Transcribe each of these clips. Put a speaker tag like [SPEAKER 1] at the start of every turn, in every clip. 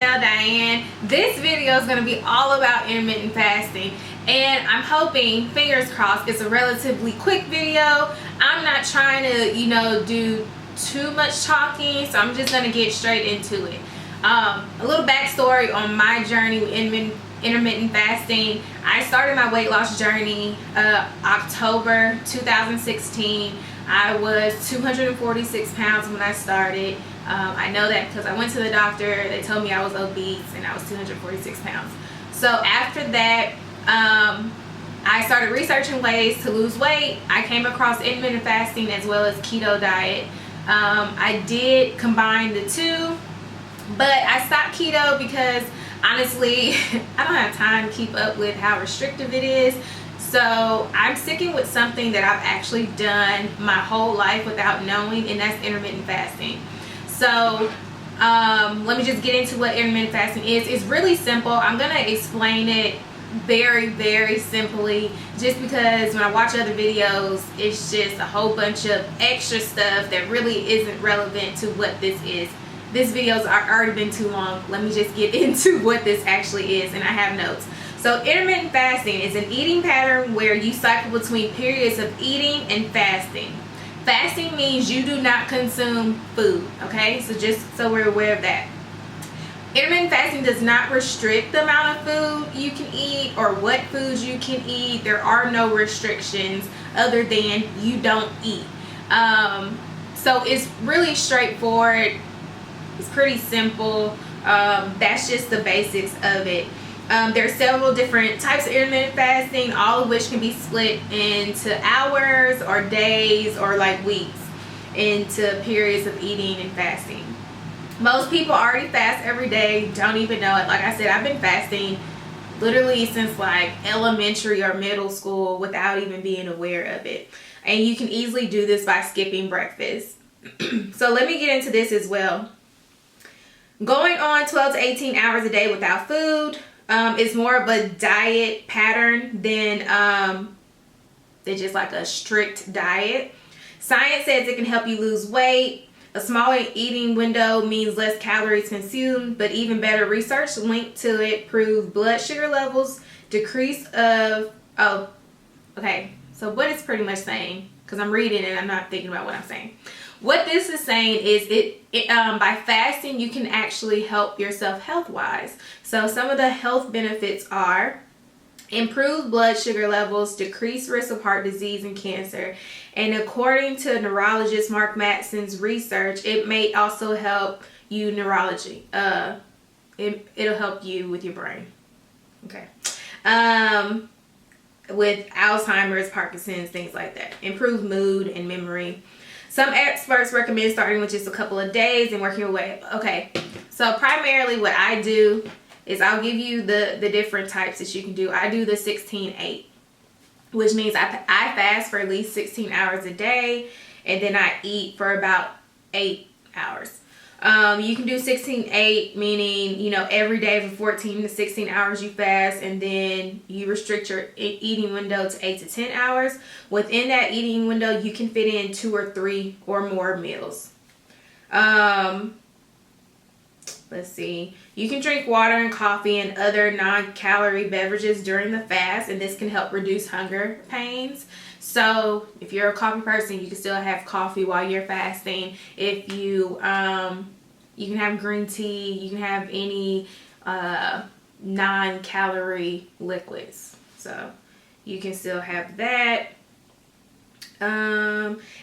[SPEAKER 1] Now, Diane, this video is going to be all about intermittent fasting, and I'm hoping, fingers crossed, it's a relatively quick video. I'm not trying to, do too much talking, so I'm just going to get straight into it. A little backstory on my journey with intermittent fasting. I started my weight loss journey October 2016. I was 246 pounds when I started. I know that because I went to the doctor. They told me I was obese and I was 246 pounds. So after that, I started researching ways to lose weight. I came across intermittent fasting as well as keto diet. I did combine the two, but I stopped keto because honestly, I don't have time to keep up with how restrictive it is. So I'm sticking with something that I've actually done my whole life without knowing, and that's intermittent fasting. So let me just get into what intermittent fasting is. It's really simple. I'm going to explain it very, very simply, just because when I watch other videos, it's just a whole bunch of extra stuff that really isn't relevant to what this is. This video's already been too long. Let me just get into what this actually is, and I have notes. So intermittent fasting is an eating pattern where you cycle between periods of eating and fasting. Fasting means you do not consume food, okay? So just so we're aware of that. Intermittent fasting does not restrict the amount of food you can eat or what foods you can eat. There are no restrictions other than you don't eat. So it's really straightforward. It's pretty simple. That's just the basics of it. There are several different types of intermittent fasting, all of which can be split into hours or days or like weeks into periods of eating and fasting. Most people already fast every day, don't even know it. Like I said, I've been fasting literally since like elementary or middle school without even being aware of it. And you can easily do this by skipping breakfast. So let me get into this as well. Going on 12 to 18 hours a day without food is more of a diet pattern than just like a strict diet. Science says it can help you lose weight. A smaller eating window means less calories consumed, but even better research linked to it proved blood sugar levels decrease of, okay, so what it's pretty much saying, because I'm reading and I'm not thinking about what I'm saying. What this is saying is by fasting, you can actually help yourself health-wise. So some of the health benefits are improved blood sugar levels, decreased risk of heart disease and cancer. And according to neurologist Mark Matson's research, it may also help you neurology. It'll help you with your brain. Okay. With Alzheimer's, Parkinson's, things like that. Improved mood and memory. Some experts recommend starting with just a couple of days and working your way up. Okay, so primarily what I do is I'll give you the different types that you can do. I do the 16-8, which means I fast for at least 16 hours a day, and then I eat for about 8 hours. You can do 16-8, meaning, every day for 14 to 16 hours you fast, and then you restrict your eating window to 8 to 10 hours. Within that eating window, you can fit in 2 or 3 or more meals. Let's see. You can drink water and coffee and other non-calorie beverages during the fast, and this can help reduce hunger pains. So if you're a coffee person, you can still have coffee while you're fasting. If you you can have green tea, you can have any non-calorie liquids. So you can still have that.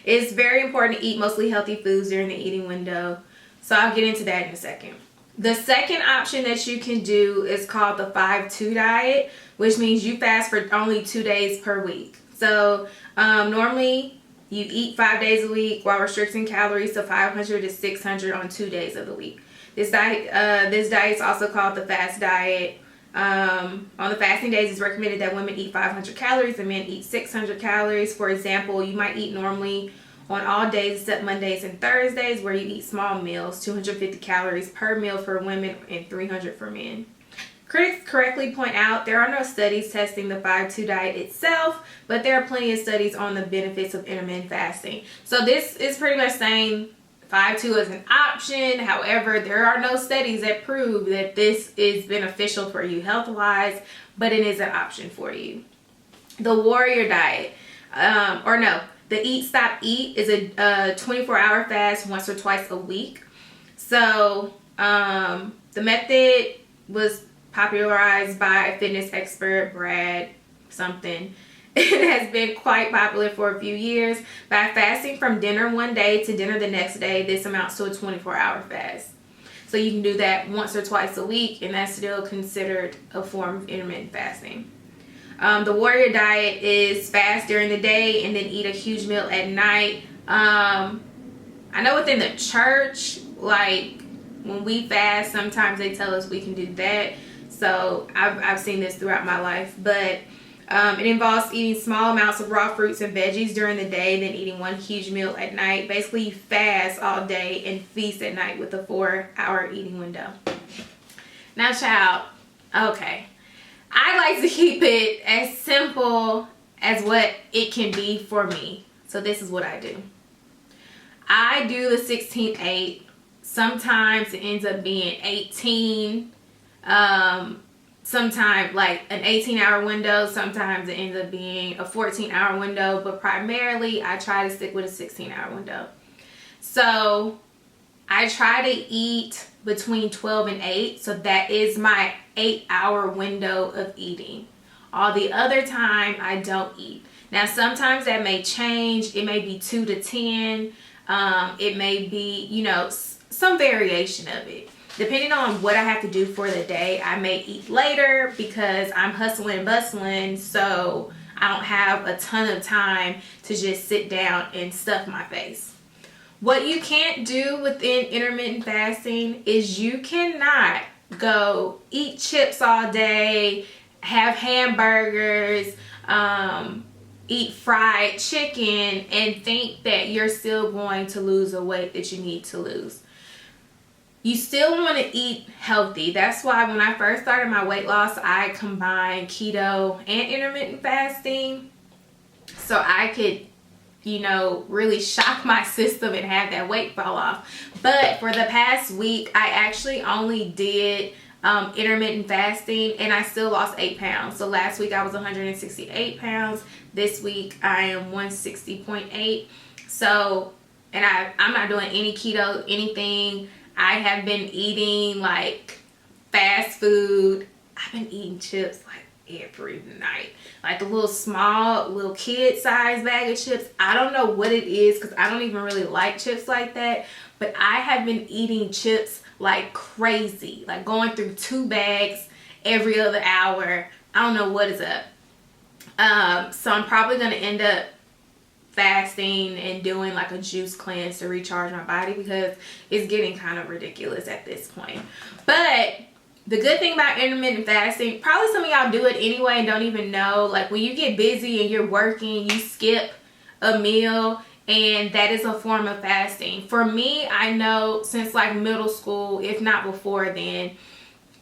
[SPEAKER 1] It's very important to eat mostly healthy foods during the eating window. So I'll get into that in a second. The second option that you can do is called the 5-2 diet, which means you fast for only 2 days per week. So normally you eat 5 days a week while restricting calories to 500 to 600 on 2 days of the week. This diet is also called the fast diet. On the fasting days, it's recommended that women eat 500 calories and men eat 600 calories. For example, you might eat normally on all days except Mondays and Thursdays, where you eat small meals, 250 calories per meal for women and 300 for men. Critics correctly point out there are no studies testing the 5-2 diet itself, but there are plenty of studies on the benefits of intermittent fasting. So this is pretty much saying 5-2 is an option. However, there are no studies that prove that this is beneficial for you health-wise, but it is an option for you. The warrior diet, the eat stop eat is a 24-hour fast once or twice a week. So the method was popularized by fitness expert Brad something. It has been quite popular for a few years. By fasting from dinner one day to dinner the next day, this amounts to a 24-hour fast. So you can do that once or twice a week, and that's still considered a form of intermittent fasting. The warrior diet is fast during the day and then eat a huge meal at night. I know within the church, like when we fast, sometimes they tell us we can do that. So I've seen this throughout my life, but it involves eating small amounts of raw fruits and veggies during the day, then eating one huge meal at night. Basically, you fast all day and feast at night with a 4-hour eating window. Now, child, okay. I like to keep it as simple as what it can be for me. So this is what I do. I do the 16-8. Sometimes it ends up being 18. Sometimes like an 18-hour window. Sometimes it ends up being a 14-hour window. But primarily, I try to stick with a 16-hour window. So I try to eat between 12 and 8. So that is my 8-hour window of eating. All the other time, I don't eat. Now, sometimes that may change. It may be 2 to 10. It may be, you know, some variation of it. Depending on what I have to do for the day, I may eat later because I'm hustling and bustling, so I don't have a ton of time to just sit down and stuff my face. What you can't do within intermittent fasting is you cannot go eat chips all day, have hamburgers, eat fried chicken, and think that you're still going to lose the weight that you need to lose. You still want to eat healthy. That's why when I first started my weight loss, I combined keto and intermittent fasting so I could, you know, really shock my system and have that weight fall off. But for the past week, I actually only did intermittent fasting, and I still lost 8 pounds. So last week I was 168 pounds. This week I am 160.8. So, and I'm not doing any keto, anything. I have been eating like fast food. I've been eating chips like every night. Like a little kid size bag of chips. I don't know what it is because I don't even really like chips like that. But I have been eating chips like crazy. Like going through 2 bags every other hour. I don't know what is up. So I'm probably going to end up fasting and doing like a juice cleanse to recharge my body because it's getting kind of ridiculous at this point. But the good thing about intermittent fasting, probably some of y'all do it anyway and don't even know, like when you get busy and you're working, you skip a meal, and that is a form of fasting. For me, I know since like middle school, if not before then,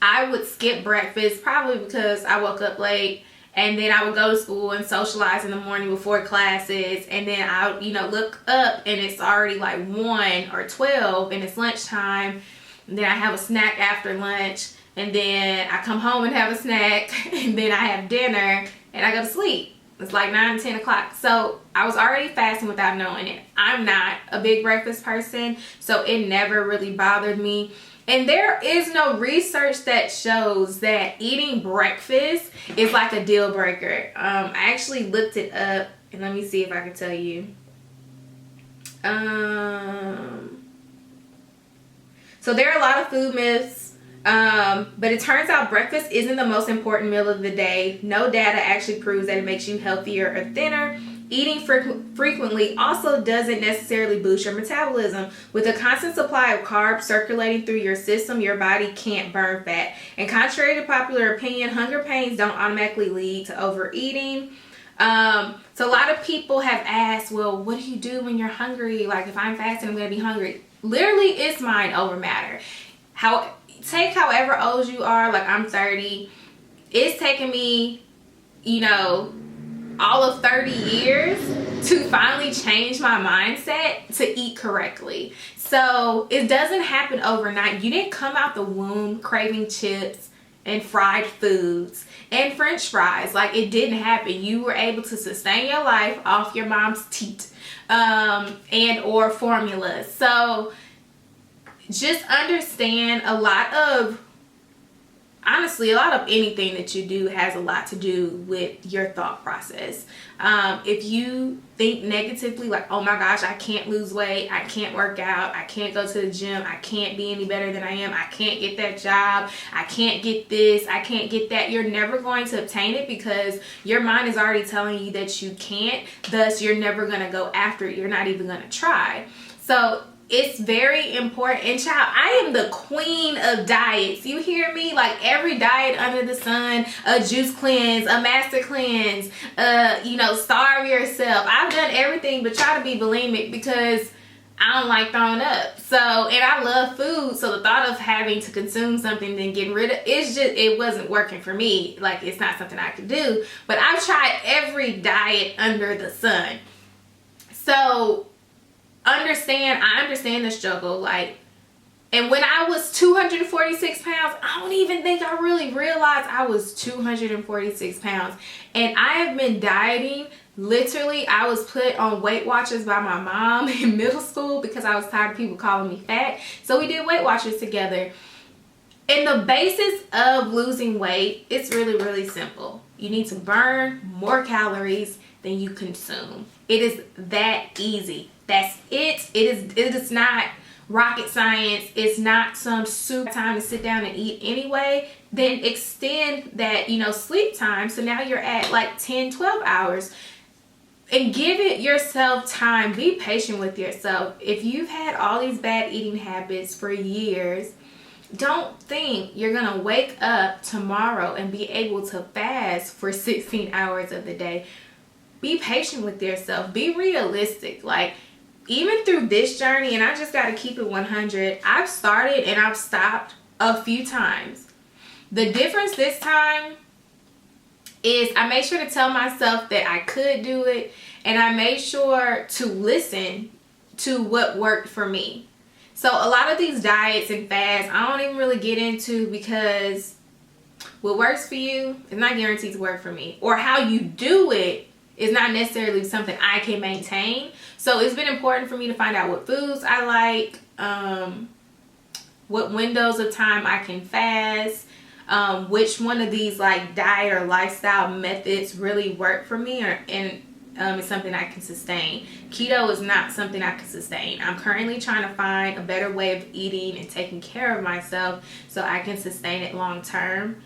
[SPEAKER 1] I would skip breakfast probably because I woke up late. And then I would go to school and socialize in the morning before classes. And then I would, you know, look up and it's already like 1 or 12 and it's lunchtime. And then I have a snack after lunch. And then I come home and have a snack. And then I have dinner and I go to sleep. It's like 9, 10 o'clock. So I was already fasting without knowing it. I'm not a big breakfast person, so it never really bothered me. And there is no research that shows that eating breakfast is like a deal breaker. I actually looked it up, and let me see if I can tell you. So there are a lot of food myths, but it turns out breakfast isn't the most important meal of the day. No data actually proves that it makes you healthier or thinner. Eating frequently also doesn't necessarily boost your metabolism. With a constant supply of carbs circulating through your system, your body can't burn fat. And contrary to popular opinion, hunger pains don't automatically lead to overeating. So a lot of people have asked, well, what do you do when you're hungry? Like if I'm fasting, I'm going to be hungry. Literally, it's mind over matter. Take however old you are, like I'm 30. It's taken me, you know, all of 30 years to finally change my mindset to eat correctly. So it doesn't happen overnight. You didn't come out the womb craving chips and fried foods and french fries. Like, it didn't happen. You were able to sustain your life off your mom's teat and or formulas. So just understand honestly, a lot of anything that you do has a lot to do with your thought process. If you think negatively, like, oh my gosh, I can't lose weight, I can't work out, I can't go to the gym, I can't be any better than I am, I can't get that job, I can't get this, I can't get that, you're never going to obtain it because your mind is already telling you that you can't. Thus, you're never going to go after it. You're not even going to try. So it's very important. And child, I am the queen of diets. You hear me? Like, every diet under the sun, a juice cleanse, a master cleanse, starve yourself. I've done everything but try to be bulimic because I don't like throwing up. So, and I love food. So the thought of having to consume something then getting rid of it wasn't working for me. Like, it's not something I could do. But I've tried every diet under the sun. So I understand the struggle. Like, and when I was 246 pounds, I don't even think I really realized I was 246 pounds. And I have been dieting. Literally, I was put on Weight Watchers by my mom in middle school because I was tired of people calling me fat. So we did Weight Watchers together. And the basis of losing weight, it's really, really simple. You need to burn more calories than you consume. It is that easy. That's it. It is not rocket science. It's not some super time to sit down and eat anyway. Then extend that, sleep time. So now you're at like 10, 12 hours. And give it yourself time. Be patient with yourself. If you've had all these bad eating habits for years, don't think you're going to wake up tomorrow and be able to fast for 16 hours of the day. Be patient with yourself. Be realistic. Like, even through this journey, and I just got to keep it 100, I've started and I've stopped a few times. The difference this time is I made sure to tell myself that I could do it, and I made sure to listen to what worked for me. So a lot of these diets and fasts, I don't even really get into because what works for you is not guaranteed to work for me. Or how you do it is not necessarily something I can maintain. So it's been important for me to find out what foods I like, what windows of time I can fast, which one of these like diet or lifestyle methods really work for me, and it's something I can sustain. Keto is not something I can sustain. I'm currently trying to find a better way of eating and taking care of myself so I can sustain it long term.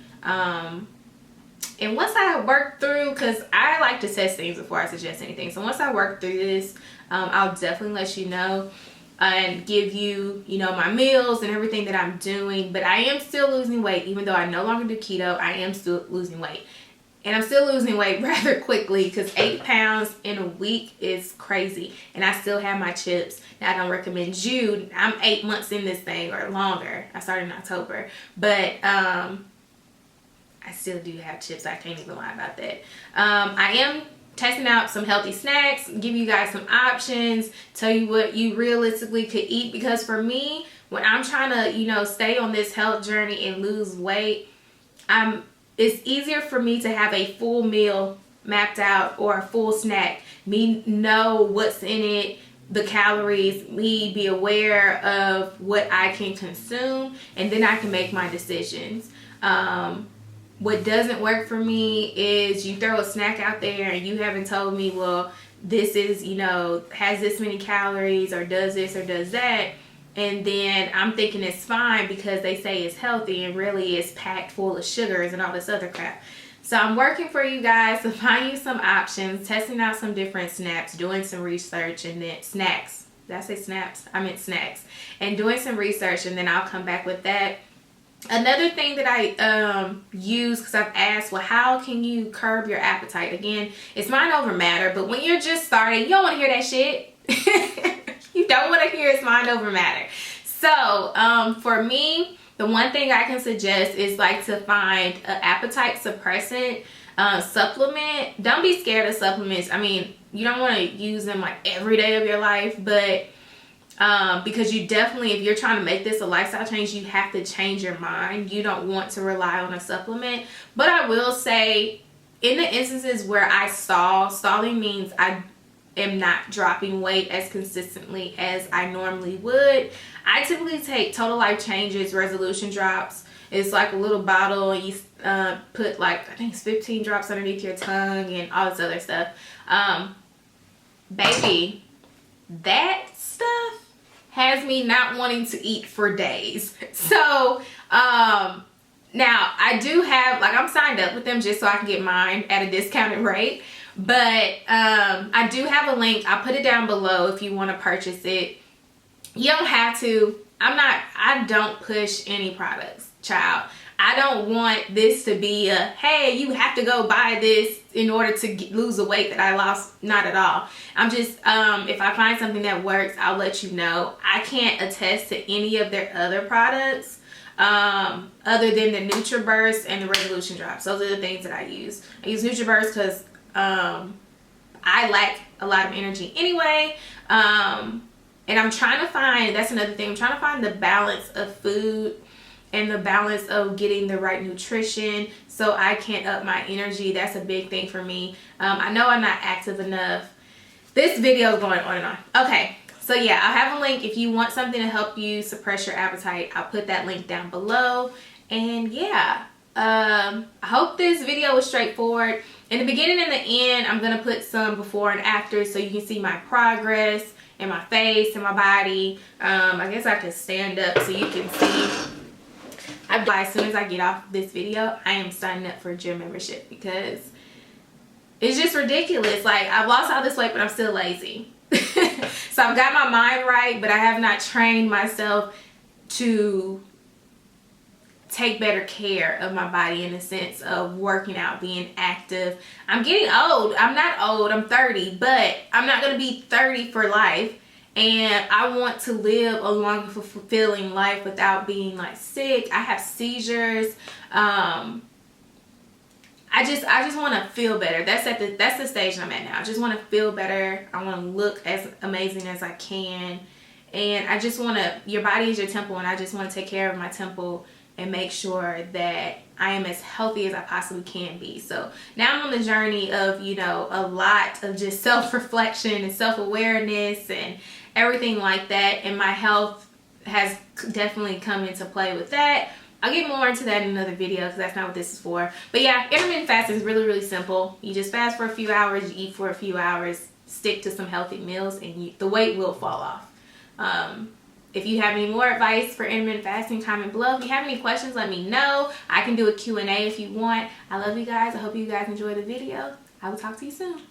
[SPEAKER 1] And once I work through, because I like to test things before I suggest anything. So once I work through this, I'll definitely let you know and give you, my meals and everything that I'm doing. But I am still losing weight. Even though I no longer do keto, I am still losing weight. And I'm still losing weight rather quickly because 8 pounds in a week is crazy. And I still have my chips. Now, I don't recommend you. I'm 8 months in this thing or longer. I started in October. But I still do have chips. I can't even lie about that. I am testing out some healthy snacks, give you guys some options, tell you what you realistically could eat. Because for me, when I'm trying to, stay on this health journey and lose weight, it's easier for me to have a full meal mapped out or a full snack. Me know what's in it, the calories, me be aware of what I can consume, and then I can make my decisions. What doesn't work for me is you throw a snack out there and you haven't told me, well, this is, has this many calories or does this or does that. And then I'm thinking it's fine because they say it's healthy and really it's packed full of sugars and all this other crap. So I'm working for you guys to find you some options, testing out some different snacks, doing some research, and then snacks. Did I say snaps? I meant snacks. And doing some research, and then I'll come back with that. Another thing that I use, because I've asked, well, how can you curb your appetite? Again, it's mind over matter, but when you're just starting, you don't want to hear that shit. You don't want to hear it's mind over matter. So for me, the one thing I can suggest is like to find an appetite suppressant supplement. Don't be scared of supplements. I mean, you don't want to use them like every day of your life, but Because you definitely, if you're trying to make this a lifestyle change, you have to change your mind. You don't want to rely on a supplement. But I will say, in the instances where I stalling means I am not dropping weight as consistently as I normally would. I typically take Total Life Changes resolution drops. It's like a little bottle, and you put like, I think it's 15 drops underneath your tongue and all this other stuff. Baby, that stuff has me not wanting to eat for days. So now I do have, like, I'm signed up with them just so I can get mine at a discounted rate. But I do have a link. I'll put it down below if you want to purchase it. You don't have to. I don't push any products, child. I don't want this to be a, hey, you have to go buy this in order to lose the weight that I lost. Not at all. I'm just, if I find something that works, I'll let you know. I can't attest to any of their other products other than the NutriBurst and the Resolution Drops. Those are the things that I use. I use NutriBurst because I lack a lot of energy anyway. And I'm trying to find, that's another thing, I'm trying to find the balance of food and the balance of getting the right nutrition so I can up my energy. That's a big thing for me. I know I'm not active enough. This video is going on and on. Okay, so yeah, I'll have a link if you want something to help you suppress your appetite. I'll put that link down below. And yeah, I hope this video was straightforward. In the beginning and the end, I'm going to put some before and after so you can see my progress and my face and my body. I guess I could stand up so you can see. As soon as I get off this video, I am signing up for a gym membership because it's just ridiculous. Like, I've lost all this weight, but I'm still lazy. So I've got my mind right, but I have not trained myself to take better care of my body in the sense of working out, being active. I'm getting old. I'm not old. I'm 30, but I'm not going to be 30 for life. And I want to live a long, fulfilling life without being like sick. I have seizures. I just want to feel better. That's the stage I'm at now. I just want to feel better. I want to look as amazing as I can. And I just want to, your body is your temple, and I just want to take care of my temple and make sure that I am as healthy as I possibly can be. So now I'm on the journey of, you know, a lot of just self-reflection and self-awareness and everything like that. And my health has definitely come into play with that. I'll get more into that in another video because that's not what this is for. But yeah, intermittent fasting is really, really simple. You just fast for a few hours, you eat for a few hours, stick to some healthy meals, and the weight will fall off. If you have any more advice for intermittent fasting, comment below. If you have any questions, let me know. I can do a Q&A if you want. I love you guys. I hope you guys enjoyed the video. I will talk to you soon.